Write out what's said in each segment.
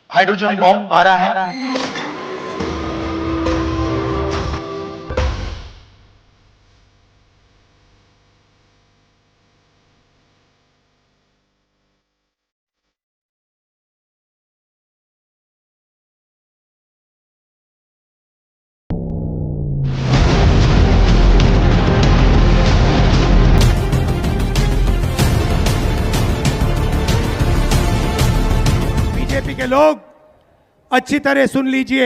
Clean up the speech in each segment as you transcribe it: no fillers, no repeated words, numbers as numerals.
Hydrogen bomb आ रहा है। BJP के लोग अच्छी तरह सुन लीजिए।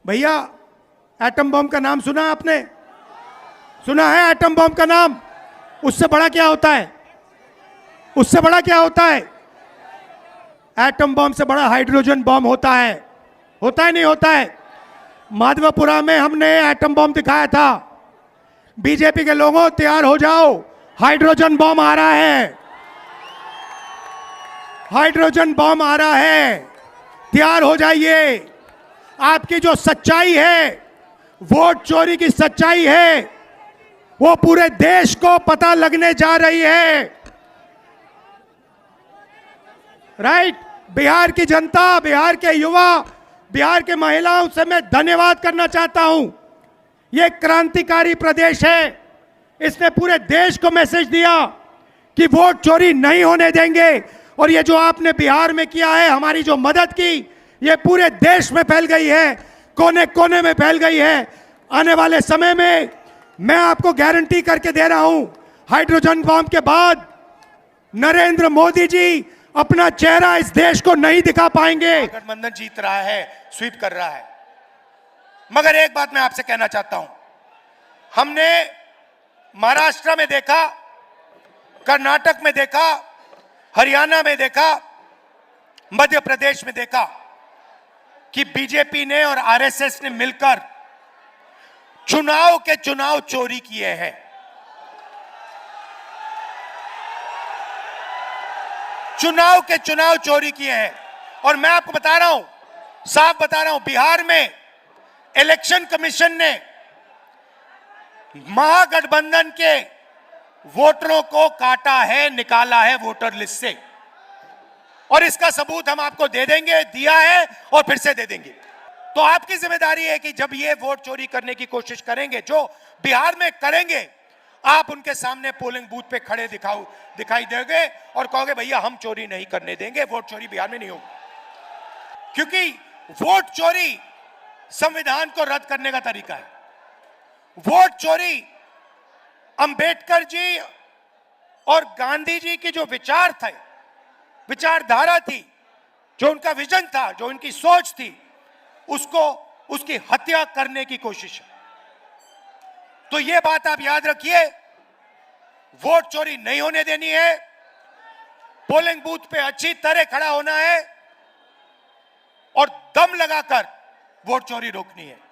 भैया, एटम बम का नाम सुना आपने? सुना है एटम बम का नाम? उससे बड़ा क्या होता है? उससे बड़ा क्या होता है? एटम बम से बड़ा हाइड्रोजन बम होता है। होता है नहीं होता है? माधवपुरा में हमने एटम बम दिखाया था। बीजेपी के लोगों तैयार हो जाओ, हाइड्रोजन बम आ रहा है। हाइड्रोजन बम आ रहा है, तैयार हो जाइए। आपकी जो सच्चाई है, वोट चोरी की सच्चाई है, वो पूरे देश को पता लगने जा रही है। राइट? बिहार की जनता, बिहार के युवा, बिहार के महिलाओं से मैं धन्यवाद करना चाहता हूं। ये क्रांतिकारी प्रदेश है। इसने पूरे देश को मैसेज दिया कि वोट चोरी नहीं होने देंगे। और ये जो आपने बिहार में किया है, हमारी जो मदद की, ये पूरे देश में फैल गई है, कोने कोने में फैल गई है। आने वाले समय में मैं आपको गारंटी करके दे रहा हूं, हाइड्रोजन बम के बाद नरेंद्र मोदी जी अपना चेहरा इस देश को नहीं दिखा पाएंगे। गठबंधन जीत रहा है, स्वीप कर रहा है। मगर एक बात मैं आपसे कहना चाहता हूं, हमने महाराष्ट्र में देखा, कर्नाटक में देखा, हरियाणा में देखा, मध्य प्रदेश में देखा कि बीजेपी ने और आरएसएस ने मिलकर चुनाव के चुनाव चोरी किए हैं। चुनाव के चुनाव चोरी किए हैं। और मैं आपको बता रहा हूं, साफ बता रहा हूं, बिहार में इलेक्शन कमीशन ने महागठबंधन के वोटरों को काटा है, निकाला है वोटर लिस्ट से। और इसका सबूत हम आपको दे देंगे, दिया है और फिर से दे देंगे। तो आपकी जिम्मेदारी है कि जब ये वोट चोरी करने की कोशिश करेंगे, जो बिहार में करेंगे, आप उनके सामने पोलिंग बूथ पे खड़े दिखाई देंगे और कहोगे भैया हम चोरी नहीं करने देंगे, वोट चोरी बिहार में नहीं होगी। क्योंकि वोट चोरी संविधान को रद्द करने का तरीका है। वोट चोरी अंबेडकर जी और गांधी जी की जो विचार थे, विचारधारा थी, जो उनका विजन था, जो उनकी सोच थी, उसकी हत्या करने की कोशिश है। तो यह बात आप याद रखिए, वोट चोरी नहीं होने देनी है, पोलिंग बूथ पे अच्छी तरह खड़ा होना है और दम लगाकर वोट चोरी रोकनी है।